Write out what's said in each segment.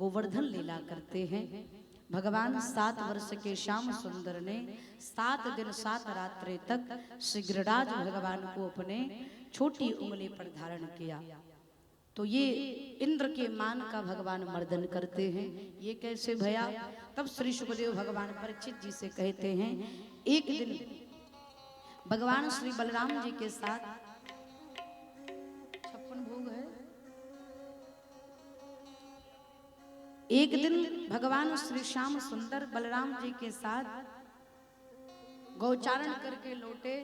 गोवर्धन लीला करते हैं। भगवान 7 वर्ष के श्याम सुंदर ने 7 दिन 7 रात्रि तक श्री गिरिराज भगवान को अपने छोटी उंगली पर धारण किया। तो ये इंद्र के मान का भगवान मर्दन करते हैं। ये कैसे भया? तब श्री सुखदेव भगवान परीक्षित जी से कहते हैं, एक दिन भगवान श्री बलराम जी के साथ 56 भोग है। एक दिन भगवान श्री श्याम सुंदर बलराम जी के साथ गौचारण करके लौटे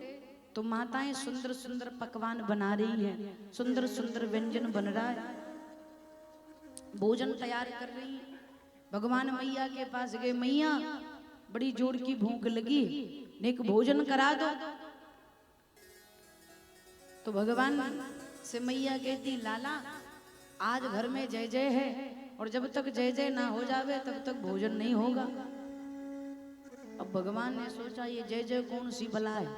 तो माताएं सुंदर सुंदर पकवान बना रही हैं, सुंदर सुंदर व्यंजन बन रहा है, भोजन तैयार कर रही हैं। भगवान मैया के पास गए, मैया बड़ी जोर की भूख लगी, एक भोजन करा दो। तो भगवान से मैया कहती, लाला आज घर में जय जय है और जब तक जय जय ना हो जावे तब तक भोजन नहीं होगा। अब भगवान ने सोचा ये जय जय कौन सी बला है,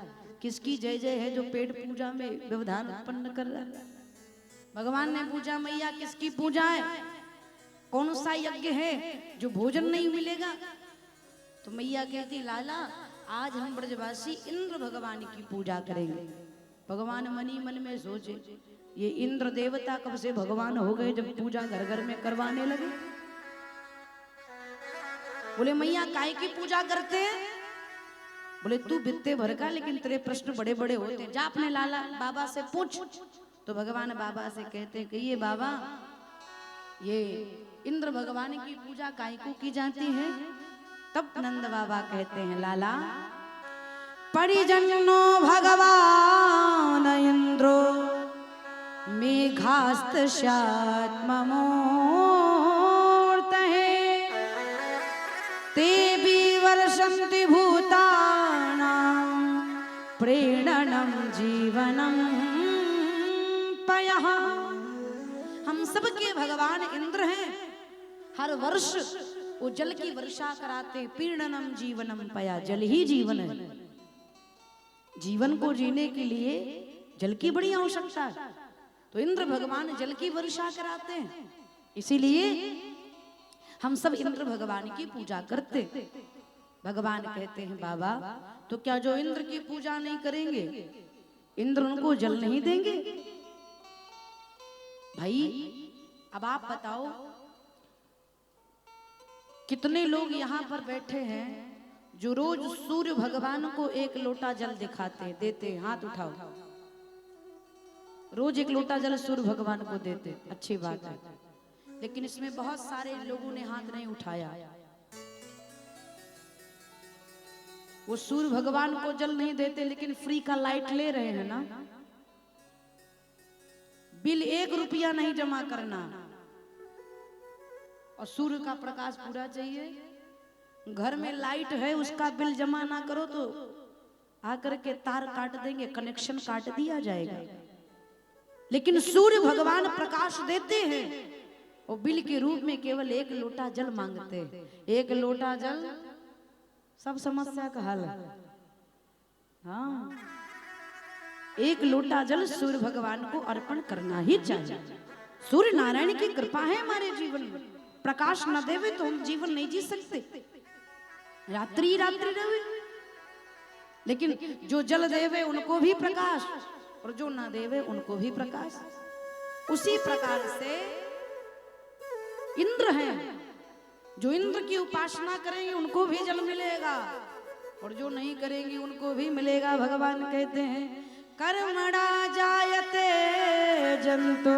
किसकी जय जय है जो पेट पूजा में व्यवधान उत्पन्न कर रहा है। भगवान ने पूछा, मैया किसकी पूजा है, कौन सा यज्ञ है जो भोजन नहीं मिलेगा? तो मैया कहती, लाला आज हम ब्रजवासी इंद्र भगवान की पूजा करेंगे। भगवान मनी मन में सोचे, ये इंद्र देवता कब से भगवान हो गए जब पूजा घर घर में करवाने लगे। बोले मैया काय की पूजा करते हैं? बोले तू बित्ते भर का, लेकिन तेरे प्रश्न बड़े बड़े होते हैं, जा अपने लाला बाबा से पूछ। तो भगवान बाबा से कहते हैं कि ये बाबा, ये इंद्र भगवान की पूजा काय को की जाती है? तब नंद बाबा कहते हैं, लाला परिजन्नो भगवान इंद्रो मेघास्त ते वर्षन्ति भूतानां प्रेरणं जीवनं पयः। हम सबके भगवान इंद्र हैं, हर वर्ष वो जल की वर्षा कराते। पीड़नम जीवनम पया, जल ही जीवन है। जीवन को जीने के लिए जल की बड़ी आवश्यकता है, तो इंद्र भगवान जल की वर्षा कराते हैं। इसीलिए हम सब इंद्र भगवान की पूजा करते। भगवान कहते हैं, बाबा तो क्या जो इंद्र की पूजा नहीं करेंगे इंद्र उनको जल नहीं देंगे? भाई अब आप बताओ, कितने लोग यहाँ पर बैठे हैं जो रोज सूर्य भगवान को 1 लोटा जल दिखाते देते? हाथ उठाओ। रोज 1 लोटा जल सूर्य भगवान को देते, अच्छी बात है। लेकिन इसमें बहुत सारे लोगों ने हाथ नहीं उठाया। वो सूर्य भगवान को जल नहीं देते लेकिन फ्री का लाइट ले रहे हैं ना। बिल 1 रुपया नहीं जमा करना और सूर्य का प्रकाश पूरा चाहिए। घर में लाइट है उसका बिल जमा ना करो तो आकर के तार काट देंगे, कनेक्शन काट दिया जाएगा। लेकिन सूर्य भगवान प्रकाश देते हैं और बिल के रूप में केवल 1 लोटा जल मांगते हैं। 1 लोटा जल सब समस्या का हल है। हाँ, 1 लोटा जल सूर्य भगवान को अर्पण करना ही चाहिए। सूर्य नारायण की कृपा है हमारे जीवन में। प्रकाश न देवे तो हम जीवन नहीं जी सकते, रात्रि रात्रि रहे। लेकिन जो जल देवे उनको भी प्रकाश और जो ना देवे उनको भी प्रकाश। उसी प्रकार से इंद्र हैं, जो इंद्र की उपासना करेंगे उनको भी जल मिलेगा और जो नहीं करेंगे उनको भी मिलेगा। भगवान कहते हैं, कर्मणा जायते जंतु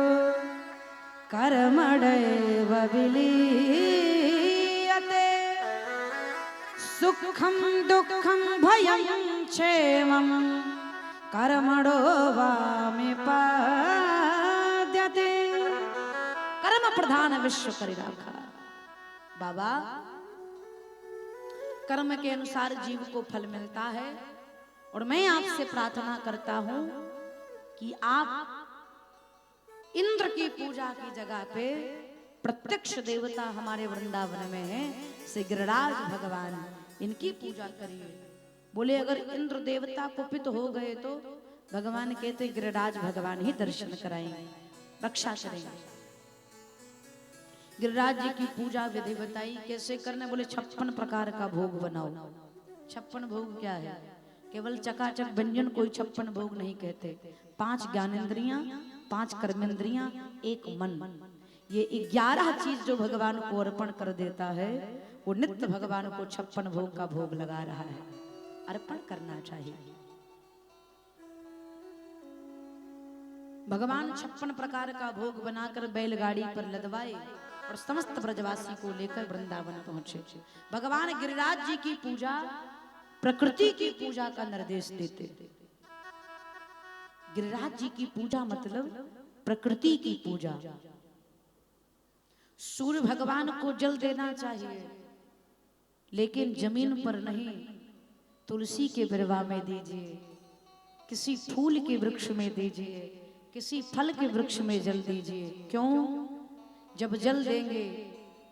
कर्मणैव विलीयते सुखम दुखम भयं क्षेमं कर्मणो वामिपाद्यते। कर्म प्रधान विश्व परिराखा। बाबा कर्म के अनुसार जीव को फल मिलता है और मैं आपसे प्रार्थना करता हूं कि आप इंद्र की पूजा की जगह पे प्रत्यक्ष देवता हमारे वृंदावन में है श्री गिरिराज भगवान, इनकी पूजा करिए। बोले अगर इंद्र देवता कुपित हो गए तो भगवान कहते गिरिराज भगवान ही दर्शन कराएंगे, रक्षा करेंगे। गिरिराज जी की पूजा विधि बताई कैसे करने, बोले 56 प्रकार का भोग बनाओ। 56 भोग क्या है? केवल चकाचक व्यंजन कोई 56 भोग नहीं कहते। 5 ज्ञानेंद्रियां, 5 कर्मेंद्रियां, 1 मन, ये 11 चीज जो भगवान को अर्पण कर देता है, वो नित्य भगवान को 56 भोग का भोग लगा रहा है। अर्पण करना चाहिए। भगवान 56 प्रकार का भोग बनाकर बैलगाड़ी पर लदवाए और समस्त ब्रजवासी को लेकर वृंदावन पहुंचे। भगवान गिरिराज जी की पूजा प्रकृति की पूजा का निर्देश देते। गिरिराज जी की पूजा मतलब प्रकृति की पूजा। सूर्य भगवान को जल देना चाहिए, लेकिन जमीन पर नहीं, तुलसी के बिरवा में दीजिए, किसी फूल के वृक्ष में दीजिए, किसी फल के वृक्ष में जल दीजिए। क्यों? जब जल देंगे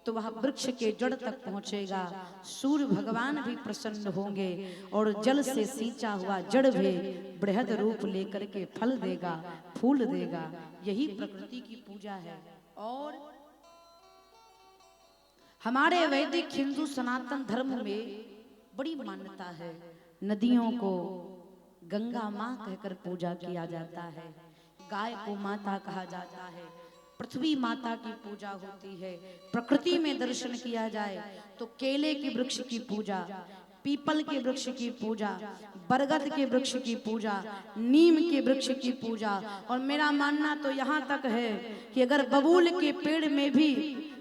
तो वह वृक्ष के जड़ तक पहुंचेगा, सूर्य भगवान भी प्रसन्न होंगे और जल से सींचा हुआ जड़ भी बृहद रूप लेकर के फल देगा, फूल देगा। यही प्रकृति की पूजा है। और हमारे वैदिक हिंदू सनातन धर्म में बड़ी मान्यता है, नदियों को गंगा माँ कहकर पूजा किया जाता है, गाय को माता कहा जाता है, पृथ्वी माता की पूजा होती है। प्रकृति में दर्शन किया जाए तो केले के वृक्ष की पूजा, पीपल के वृक्ष की पूजा, बरगद के वृक्ष की पूजा, नीम के वृक्ष की पूजा। और मेरा मानना तो यहाँ तक है कि अगर बबूल के पेड़ में भी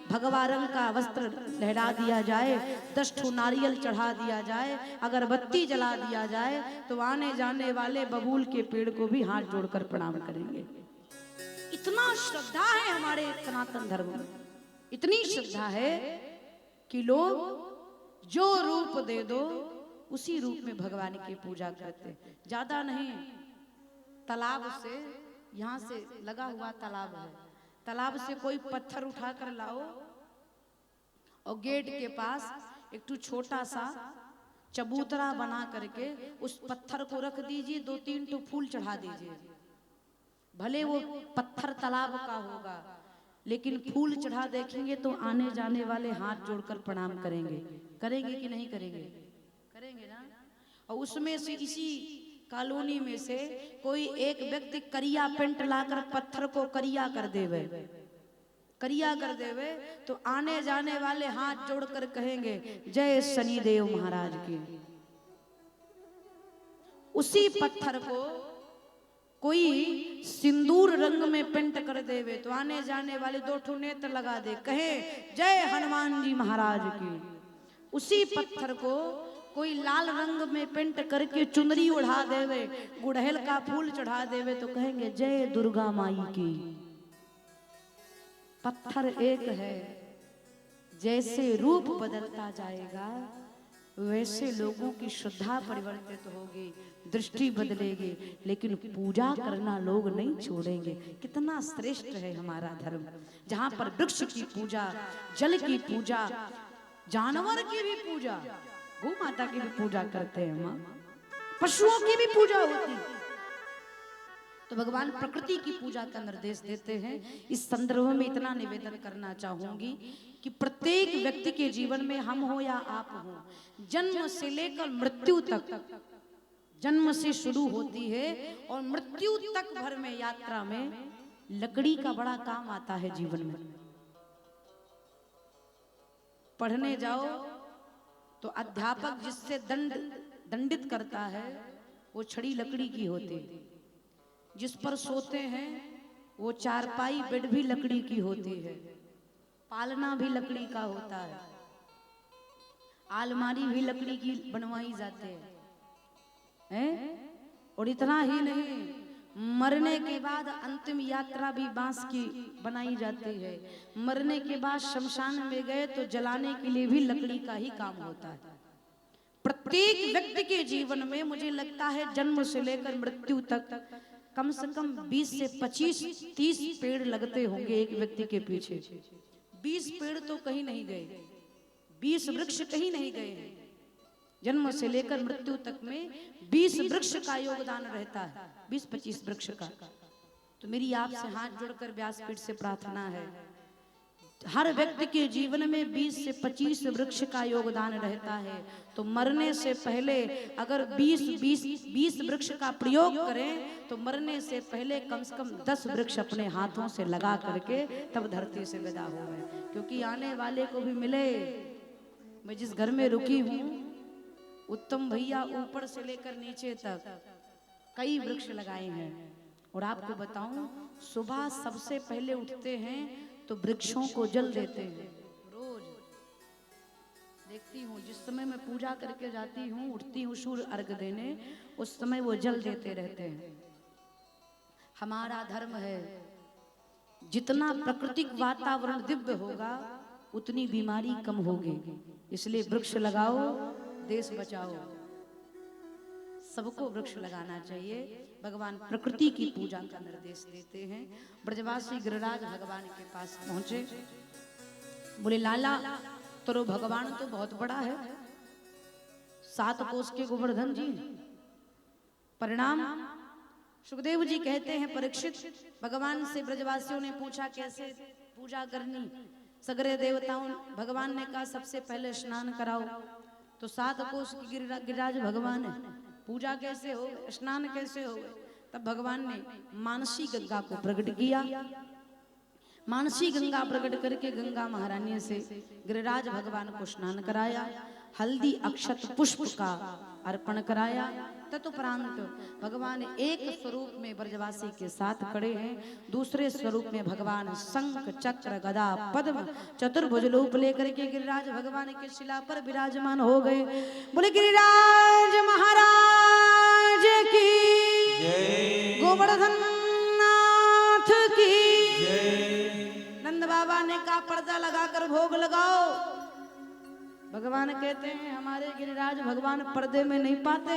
भगवा रंग का वस्त्र लहरा दिया जाए, 10 ठो नारियल चढ़ा दिया जाए, अगरबत्ती जला दिया जाए, तो आने जाने वाले बबूल के पेड़ को भी हाथ जोड़कर प्रणाम करेंगे। इतना श्रद्धा है हमारे सनातन धर्म में, इतनी श्रद्धा है कि लोग जो रूप दे दो उसी रूप में भगवान की पूजा करते। ज्यादा नहीं, तालाब से, यहाँ से लगा हुआ तालाब है, तालाब से कोई पत्थर उठा कर लाओ और गेट के पास एक तो छोटा सा चबूतरा बना करके उस पत्थर को रख दीजिए, 2-3 तो फूल चढ़ा दीजिए। भले वो पत्थर तालाब का होगा, लेकिन फूल चढ़ा देखेंगे तो आने जाने वाले हाथ जोड़कर प्रणाम करेंगे। करेंगे कि नहीं करेंगे? करेंगे ना। और उसमें से, इसी कॉलोनी में से कोई एक व्यक्ति करिया पेंट लाकर पत्थर को करिया कर देवे, करिया कर देवे, तो आने जाने वाले हाथ जोड़कर कहेंगे जय शनिदेव महाराज की। उसी पत्थर को कोई सिंदूर रंग में पेंट कर देवे तो आने जाने वाले 2 ठो नेत्र लगा दे, कहे जय हनुमान जी महाराज की। उसी पत्थर को कोई लाल रंग में पेंट करके चुनरी उड़ा देवे, गुड़हल का फूल चढ़ा देवे, तो कहेंगे जय दुर्गा माई की। पत्थर एक है, जैसे रूप बदलता जाएगा वैसे लोगों की श्रद्धा परिवर्तित होगी, दृष्टि बदलेगी, लेकिन पूजा करना लोग नहीं छोड़ेंगे। कितना श्रेष्ठ है हमारा धर्म, जहाँ पर वृक्ष की पूजा, जल की पूजा, जानवर की भी पूजा, गौ माता की भी पूजा करते हैं, माँ पशुओं की भी पूजा होती है। तो भगवान प्रकृति की पूजा का निर्देश देते हैं। इस संदर्भ में इतना निवेदन करना चाहूंगी कि प्रत्येक व्यक्ति के जीवन में, हम हो या आप हो, जन्म से लेकर मृत्यु तक, जन्म से शुरू होती है और मृत्यु तक भर में यात्रा में लकड़ी का बड़ा काम आता है जीवन में। पढ़ने जाओ तो अध्यापक जिससे दंडित करता है वो छड़ी लकड़ी की होती है, जिस पर सोते हैं वो चारपाई बेड भी लकड़ी की होती है, पालना भी लकड़ी का होता है, आलमारी भी लकड़ी की बनवाई जाती है। और इतना ही नहीं, मरने के बाद अंतिम यात्रा भी बांस की बनाई जाती है। मरने के बाद शमशान में गए तो जलाने के लिए भी लकड़ी का ही काम होता है। प्रत्येक व्यक्ति के जीवन में मुझे लगता है जन्म से लेकर मृत्यु तक कम से कम 20 से 25-30 पेड़ लगते होंगे एक व्यक्ति के पीछे। 20 पेड़ तो कहीं नहीं गए, 20 वृक्ष कहीं नहीं गए हैं। जन्म से लेकर मृत्यु तक में 20 वृक्ष का योगदान रहता है, 20-25 वृक्ष का। तो मेरी आपसे हाथ जोड़कर व्यासपीठ से प्रार्थना है, हर व्यक्ति के जीवन में 20 से 25 वृक्ष का योगदान रहता है। तो मरने से पहले अगर 20 वृक्ष का प्रयोग करें तो मरने से पहले कम से कम 10 वृक्ष अपने हाथों से लगा करके तब धरती से विदा हो गए, क्योंकि आने वाले को भी मिले। मैं जिस घर में रुकी हूँ, उत्तम भैया ऊपर से लेकर नीचे तक कई वृक्ष लगाए हैं। और आपको बताऊं, सुबह सबसे पहले उठते हैं तो वृक्षों को जल देते हैं। रोज देखती हूँ, जिस समय मैं पूजा करके जाती हूँ, उठती हूँ सूर्य अर्घ देने, उस समय वो जल देते रहते हैं। हमारा धर्म है, जितना प्राकृतिक वातावरण दिव्य होगा उतनी बीमारी कम होगी। इसलिए वृक्ष लगाओ, देश बचाओ। सबको वृक्ष लगाना चाहिए। भगवान प्रकृति की पूजा का निर्देश देते हैं। ब्रजवासी गिरिराज भगवान के पास पहुंचे, बोले लाला तो भगवान तो बहुत बड़ा है, 7 कोस के गोवर्धन जी, परिणाम। सुखदेव जी कहते हैं, परीक्षित, भगवान से ब्रजवासियों ने पूछा कैसे पूजा करनी। सगरे देवताओं, भगवान ने कहा सबसे पहले स्नान कराओ। तो 7 कोस की गिरिराज भगवान है, पूजा कैसे हो, स्नान कैसे हो। तब भगवान ने मानसी गंगा को प्रकट किया। मानसी गंगा प्रकट करके गंगा महारानी से गिरिराज भगवान को स्नान कराया, हल्दी अक्षत पुष्प का अर्पण कराया। तत्परांत भगवान एक स्वरूप में ब्रजवासी के साथ खड़े हैं, दूसरे स्वरूप में भगवान शंख चक्र गदा पद्म चतुर्भुज रूप लेकर के गिरिराज भगवान के शिला पर विराजमान हो गए। बोले गिरिराज महाराज की जय, गोवर्धन नाथ की जय। नंद बाबा ने कहा पर्दा लगाकर भोग लगाओ। भगवान कहते हैं हमारे गिरिराज भगवान पर्दे में नहीं पाते,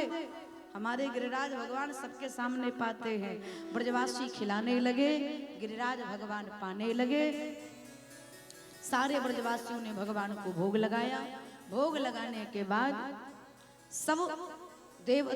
हमारे गिरिराज भगवान सबके सामने पाते हैं। ब्रजवासी खिलाने लगे, गिरिराज भगवान पाने लगे। सारे ब्रजवासियों ने भगवान को भोग लगाया। भोग लगाने के बाद सब देव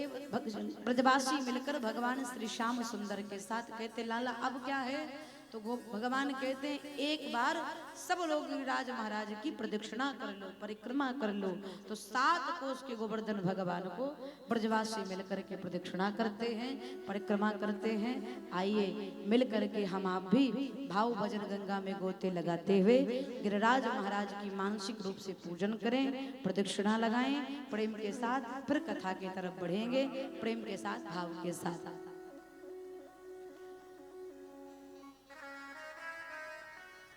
ब्रजवासी मिलकर भगवान श्री श्याम सुंदर के साथ कहते लाला अब क्या है। तो भगवान कहते हैं एक बार सब लोग गिरिराज महाराज की प्रदक्षिणा कर लो, परिक्रमा कर लो। तो 7 कोस के गोवर्धन भगवान को ब्रजवासी मिलकर के प्रदक्षिणा करते हैं, परिक्रमा करते हैं। आइए मिल करके हम आप भी भाव भजन गंगा में गोते लगाते हुए गिरिराज महाराज की मानसिक रूप से पूजन करें, प्रदक्षिणा लगाएं प्रेम के साथ। फिर कथा की तरफ बढ़ेंगे प्रेम के साथ, भाव के साथ।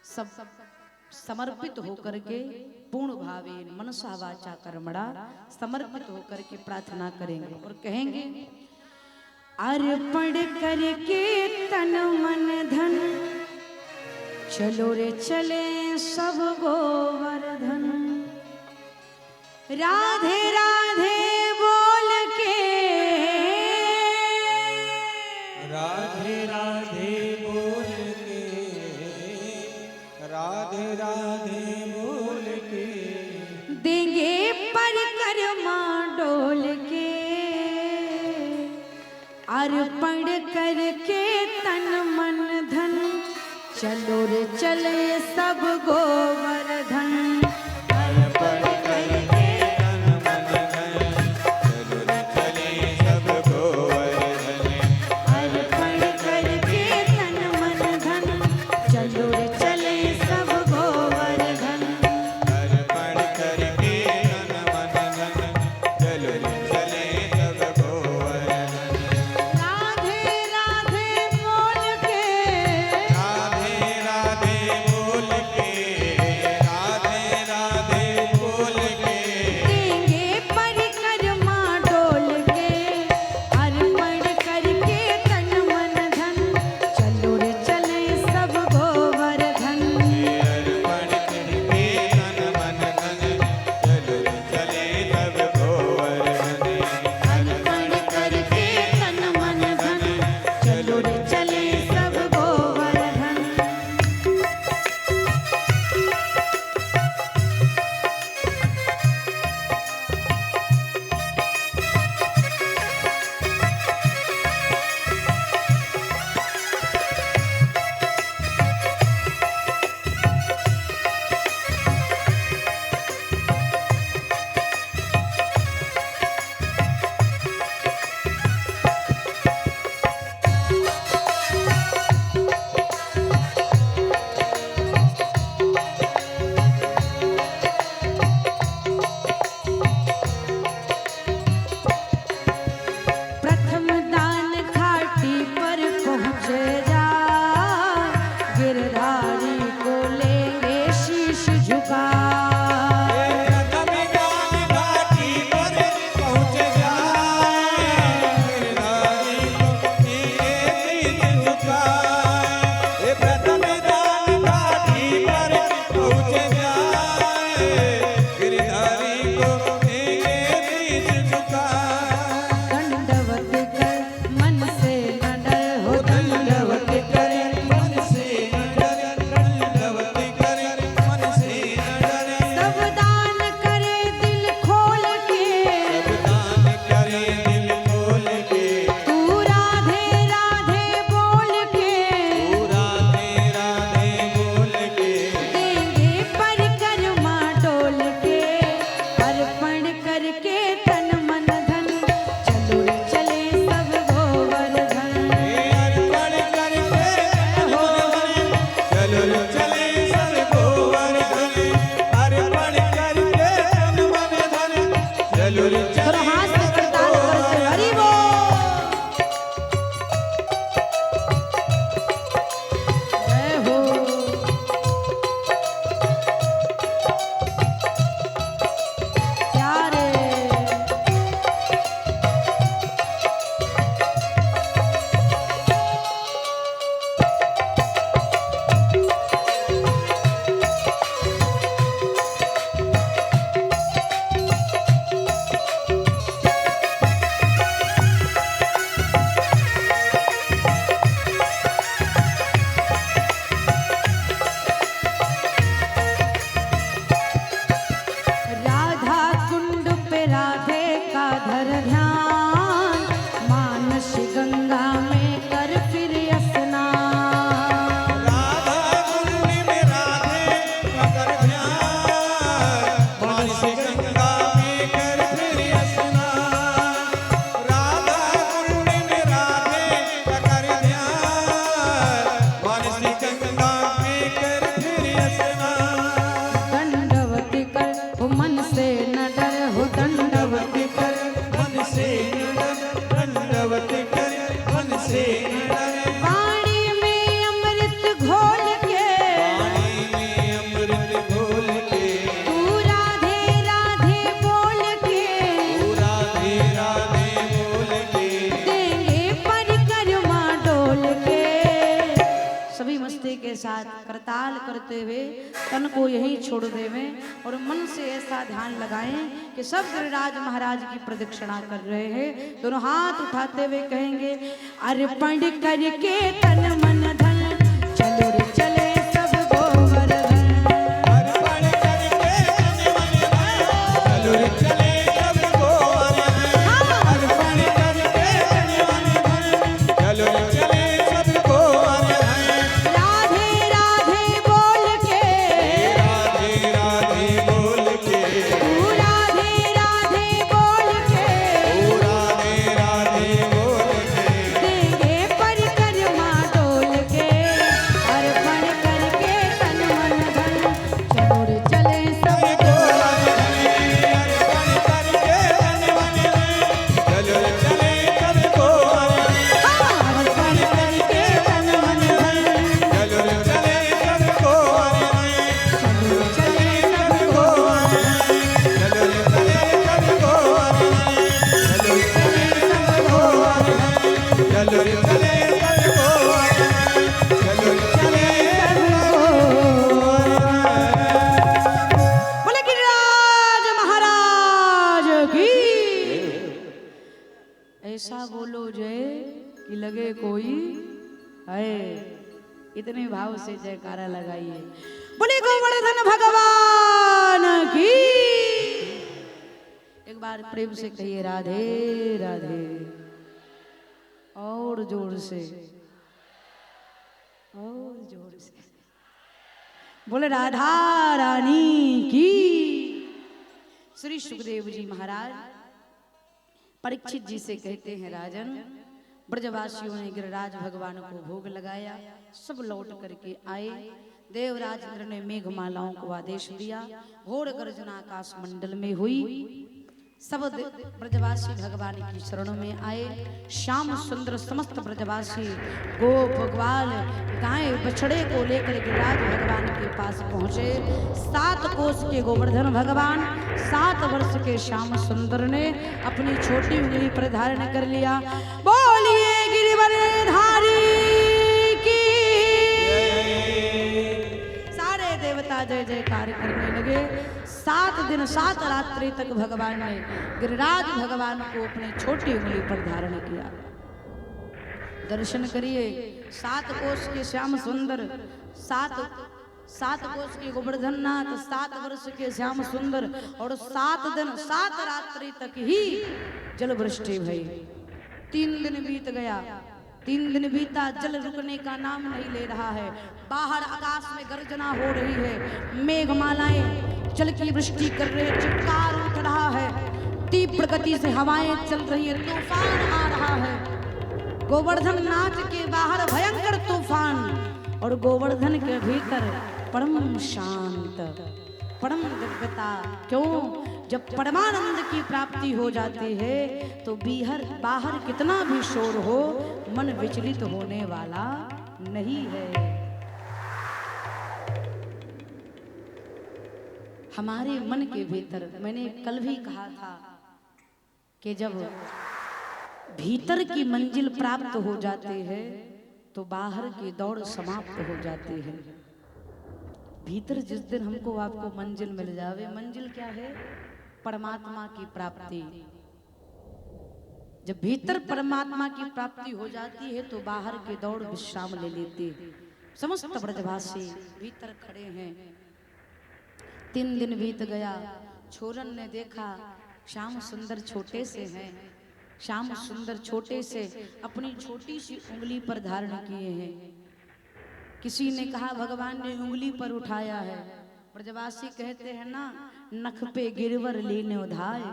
सब समर्पित होकर के पूर्ण भावेन मनसा वाचा कर्मणा समर्पित होकर के प्रार्थना करेंगे और कहेंगे अर्पण करके तन मन धन चलो रे चले सब गोवर्धन। राधे राधे बोल के, राधे राधे बोल के, राधे राधे बोल के देंगे परिक्रमा डोल के। अर्पण करके तन मन धन चलो रे चले सब गोवर्धन। अर्पण करके तन मन धन चलो रे चले सब गोवर्धन। अर्पण करके तन मन धन चलो रे चले सब गोवर्धन। अर्पण करके तन मन धन चलो रे चले सब गोवर्धन। राधे राधे बोल के, राधे राधे बोल के, दे हुए तन को यहीं छोड़ देवे और मन से ऐसा ध्यान लगाएं कि सब गिरिराज महाराज की प्रदक्षिणा कर रहे हैं। दोनों हाथ उठाते हुए कहेंगे अर्पण करके तन मन धन चलो रे चले सब गोवर्धन। अर्पण करके तन मन धन चलो रे चले सब गोवर्धन। अर्पण करके तन मन धन चलो रे चले सब गोवर्धन। राधे राधे बोल के राधे राधे बोल के तू राधे राधे बोल के ओ राधे राधे बोल के देंगे परिक्रमा डोल के अर्पण करके तन मन धन चलो रे चले सब गोवर्धन। अर्पण करके तन मन धन चलो रे चले सब गोवर्धन। अर्पण करके तन मन धन चलो रे चले सब गोवर्धन। चलो चले सब गोवर्धन। चलो रे चले सब गोवर्धन। चलो रे चले सब गोवर्धन। चलो रे चले सब गोवर्धन। चलो रे चले बोले गिरिराज महाराज की ऐसा बोलो जय कि लगे कोई है। इतने भाव से जयकारा लगाइए। बोले गोवर्धन भगवान की एक बार प्रेम से कहिए राधे राधे और जोर से और जोर से बोले राधा रानी की। श्री सुखदेव जी महाराज परीक्षित जी से कहते हैं राजन ब्रजवासियों ने गिरिराज भगवान को भोग लगाया, सब लौट करके आए। देवराज इंद्र ने मेघमालाओं को आदेश दिया, घोर गर्जना आकाश मंडल में हुई। सब ब्रजवासी भगवान की शरणों में आए। श्याम सुंदर समस्त ब्रजवासी गोप ग्वाल गाय बछड़े को लेकर गिरिराज भगवान के पास पहुंचे। 7 कोस के गोवर्धन भगवान 7 वर्ष के श्याम सुंदर ने अपनी छोटी उंगली पर धारण कर लिया। बोलिए गिरिवरधारी की। सारे देवता जय जयकार करने लगे। 7 दिन 7 रात्रि तक भगवान ने गिरिराज भगवान को अपनी छोटी उंगली पर धारण किया। दर्शन करिए 7 कोस के श्याम सुंदर 7 कोस के गोवर्धन नाथ 7 वर्ष के श्याम सुंदर और 7 दिन 7 रात्रि तक ही जल वृष्टि भई। 3 दिन बीत गया। 3 दिन बीता, जल रुकने का नाम नहीं ले रहा है। बाहर आकाश में गर्जना हो रही है, मेघमालाएं जल की वृष्टि कर रहे, चित्कार उठ रहा है, तीव्र गति से हवाएं चल रही है, तूफान आ रहा है। गोवर्धन नाथ के बाहर भयंकर तूफान और गोवर्धन के भीतर परम शांत परम दिव्यता। क्यों? जब परमानंद की प्राप्ति हो जाती है तो बाहर कितना भी शोर हो मन विचलित होने वाला नहीं है। हमारे मन के भीतर, मैंने कल भी कहा था कि जब भीतर की मंजिल प्राप्त हो जाती है तो बाहर की दौड़ समाप्त हो जाती है। भीतर जिस दिन हमको आपको मंजिल मिल जावे, मंजिल क्या है? परमात्मा की प्राप्ति। जब भीतर परमात्मा की प्राप्ति हो जाती है तो बाहर की दौड़ विश्राम ले लेती है। समस्त ब्रजवासी भीतर खड़े हैं। 3 दिन बीत गया। छोरन ने देखा श्याम सुंदर छोटे से हैं। श्याम सुंदर छोटे से अपनी छोटी सी उंगली पर धारण किए हैं। किसी ने कहा भगवान ने उंगली पर उठाया है। ब्रजवासी कहते हैं ना, नख पे गिरवर लेने उधाय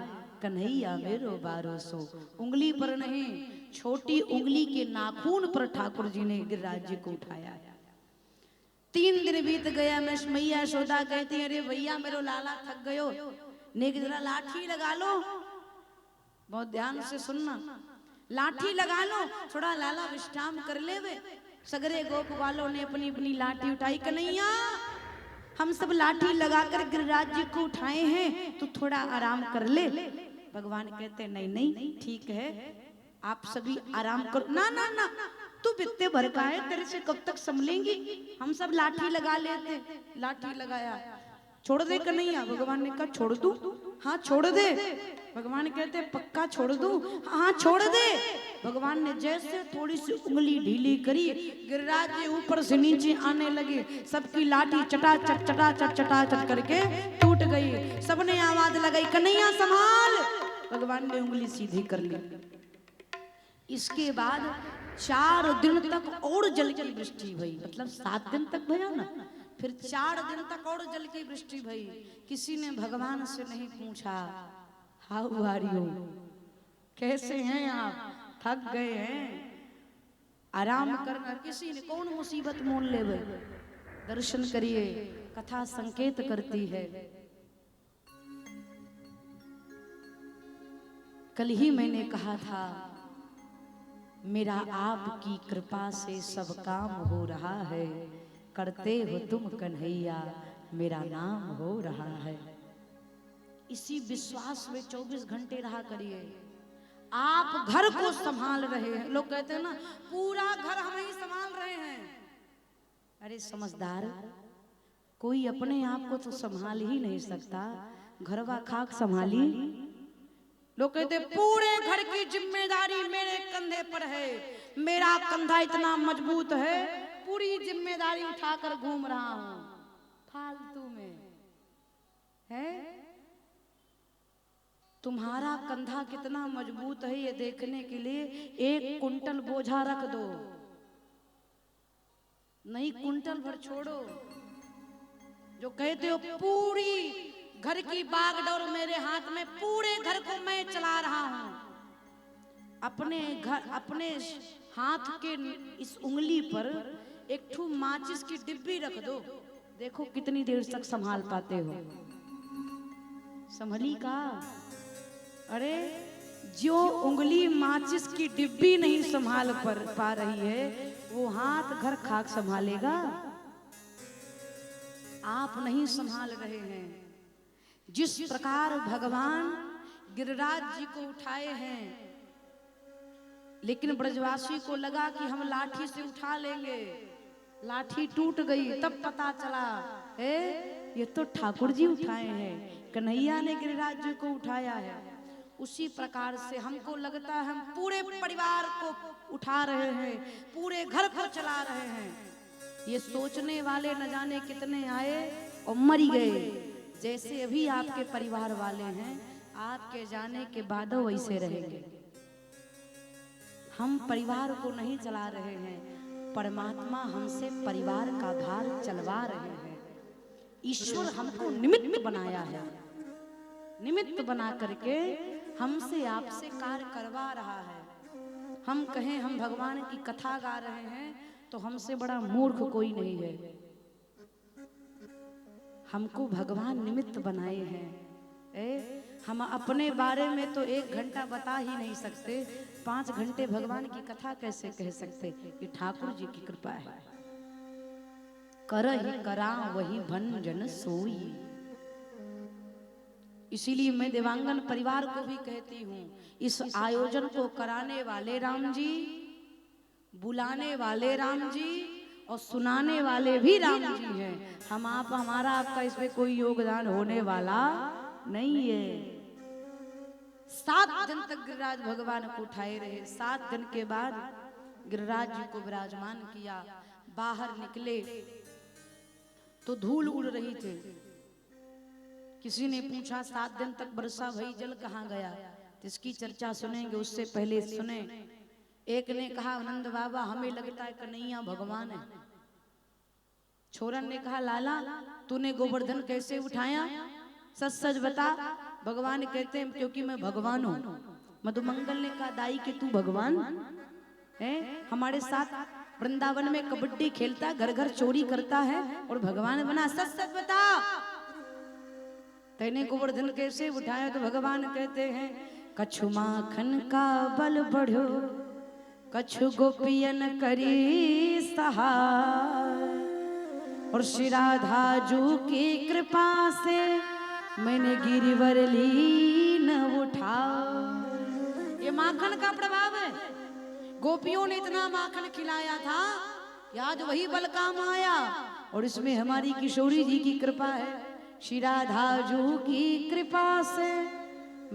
कन्हैया मेरो 1200। उंगली पर नहीं, छोटी उंगली के नाखून पर ठाकुर जी ने गिरिराज जी को उठाया। 3 दिन बीत गया। मैया यशोदा कहती है, अरे भैया मेरो लाला थक गयो, नेक जरा लाठी लगा लो। बहुत ध्यान से सुनना, लाठी लगा लो, थोड़ा लाला विश्राम कर लेवे। सगरे गोप वालों ने अपनी अपनी लाठी उठाई। कन्हैया हम सब लाठी लगाकर गिरिराज जी को उठाए हैं, तो थोड़ा आराम कर ले। भगवान कहते नहीं नहीं ठीक है, आप सभी आराम करो। ना ना ना, तू बित्ते भर का है, तेरे से कब तक संभलेंगी? हम सब लाठी लगा लेते। लाठी लगाया, छोड़ दे कन्हैया। भगवान ने कहा छोड़ दूं? हाँ छोड़ दे। भगवान कहते पक्का छोड़ दूं? हाँ छोड़ दे। भगवान ने जैसे थोड़ी सी उंगली ढीली करी, गिरिराज जी ऊपर से नीचे आने लगे। सबकी लाठी चटा चट करके टूट गई। सबने आवाज लगाई कन्हैया संभाल। भगवान ने उंगली सीधी कर ली। इसके बाद 4 दिन तक और जल की वृष्टि हुई। मतलब 7 दिन तक भया ना, फिर 4 दिन तक और जल की वृष्टि भई। किसी ने भगवान से नहीं पूछा हाउ आर यू, कैसे हैं आप, थक गए हैं, आराम करना। किसी ने, कौन मुसीबत मोल ले वे। दर्शन करिए, कथा संकेत करती है। कल ही मैंने कहा था मेरा आपकी कृपा से सब काम हो रहा है, करते हो तुम कन्हैया मेरा नाम हो रहा है। इसी विश्वास में 24 घंटे रहा करिए। आप घर को संभाल रहे हैं। लोग कहते हैं ना पूरा घर हम ही संभाल रहे हैं। अरे समझदार, कोई अपने आप को तो संभाल ही नहीं सकता, घरवा खाक संभाली। लोग कहते पूरे घर की जिम्मेदारी मेरे कंधे पर है, मेरा कंधा इतना मजबूत है, पूरी जिम्मेदारी उठाकर घूम रहा हूं। फालतू में है। तुम्हारा कंधा कितना मजबूत है ये देखने के लिए 1 कुंटल बोझा रख दो। नहीं कुंटल भर छोड़ो। जो कहते हो पूरी घर की बागडोर मेरे हाथ में, पूरे घर को मैं चला रहा हूं। अपने घर, अपने हाथ के इस उंगली पर एक ठू माचिस की डिब्बी रख दो, देखो कितनी देर तक संभाल पाते हो। संभली का? अरे जो उंगली माचिस की डिब्बी नहीं संभाल पा रही है, वो हाथ घर खाक संभालेगा? आप नहीं संभाल रहे हैं। जिस प्रकार भगवान गिरिराज जी को उठाए हैं, लेकिन ब्रजवासी को लगा कि हम लाठी से उठा लेंगे, लाठी टूट गई। तब पता चला ये तो ठाकुर जी उठाए हैं, कन्हैया ने गिरिराज जी को उठाया है। उसी प्रकार से हमको लगता है हम पूरे परिवार को उठा रहे हैं, पूरे घर को चला रहे हैं। ये सोचने वाले न जाने कितने आए और मर गए। जैसे अभी आपके परिवार वाले हैं, आपके जाने के बाद वैसे रहेंगे। हम परिवार को नहीं चला रहे हैं, परमात्मा हमसे परिवार का भार चलवा रहे हैं। ईश्वर हमको निमित्त बनाया है, निमित्त बना करके हमसे आपसे कार्य करवा रहा है। हम कहें हम भगवान की कथा गा रहे हैं तो हमसे बड़ा मूर्ख कोई नहीं है। हमको भगवान निमित्त बनाए हैं। हम अपने बारे में तो 1 घंटा बता ही नहीं सकते, 5 घंटे भगवान की कथा कैसे कह सकते? ये ठाकुर जी की कृपा है। करहि करा वही भंजन सोई। इसीलिए मैं देवांगन परिवार को भी कहती हूँ, इस आयोजन को कराने वाले राम जी, बुलाने वाले राम जी और सुनाने वाले भी राम जी हैं। हमारा आपका इसमें कोई योगदान होने वाला नहीं है। 7 दिन तक गिरिराज भगवान को उठाए रहे। 7 दिन के बाद गिरिराज जी को विराजमान किया। बाहर निकले तो धूल उड़ रही थी। किसी ने पूछा 7 दिन तक वर्षा भई, जल कहाँ गया? तो इसकी चर्चा सुनेंगे, उससे पहले सुने। एक ने कहा आनंद बाबा हमें लगता है कन्हैया भगवान है। छोरन ने कहा लाला तूने गोवर्धन कैसे उठाया? सच सच बता। भगवान कहते हैं क्योंकि मैं भगवान हूँ। मधुमंगल ने कहा दाई कि तू भगवान है? हमारे साथ वृंदावन में कबड्डी खेलता, घर घर चोरी करता है और भगवान बना। सच सच बता, तेने गोवर्धन कैसे उठाया? तो भगवान कहते हैं कछु माखन का बल बढ़ो, कछु गोपियन करी सहाय, और श्री राधा जू की कृपा से मैंने गिरिवर ली न उठा। ये माखन का प्रभाव है। गोपियों ने इतना माखन खिलाया था कि आज वही बल काम आया। और इसमें हमारी किशोरी जी की कृपा है, श्री राधा जू की कृपा से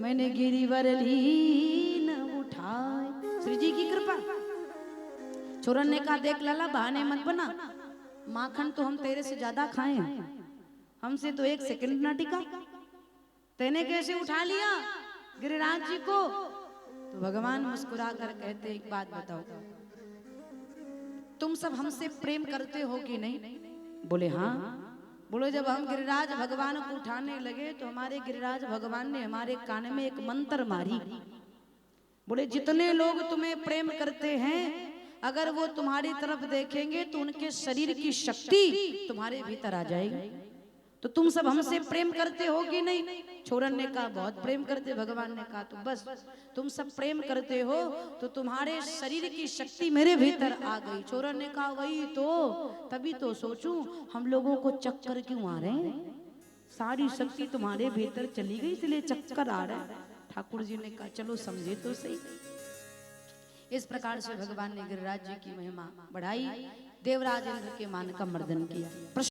मैंने गिरिवर लीन उठाए। श्री जी की कृपा। चोरन ने कहा देख लाला बहाने मत बना, माखन तो हम तेरे से ज्यादा खाए हैं, हमसे तो एक सेकंड ना टिका, तेने कैसे उठा लिया गिरिराज जी को। तो भगवान मुस्कुरा कर कहते एक बात बताओ, तुम सब हमसे प्रेम करते हो कि नहीं? बोले हाँ। बोलो जब हम गिरिराज भगवान को उठाने लगे तो हमारे गिरिराज भगवान ने हमारे कान में एक मंत्र मारी। बोले जितने लोग तुम्हें प्रेम करते हैं अगर वो तुम्हारी तरफ देखेंगे तो उनके शरीर की शक्ति तुम्हारे भीतर आ जाएगी। तो तुम सब हमसे प्रेम करते हो कि नहीं? छोरन ने कहा बहुत प्रेम करते। भगवान ने कहा तो बस तुम सब प्रेम करते हो तो तुम्हारे शरीर की शक्ति मेरे भीतर आ गई। छोरन ने कहा वही तो, तभी तो सोचूं हम लोगों को चक्कर क्यों आ रहे हैं, सारी शक्ति तुम्हारे भीतर चली गई इसलिए चक्कर आ रहा है। ठाकुर जी ने कहा चलो समझे तो सही। इस प्रकार से भगवान ने गिरिराज जी की महिमा बढ़ाई, देवराज इंद्र के मान का मर्दन किया।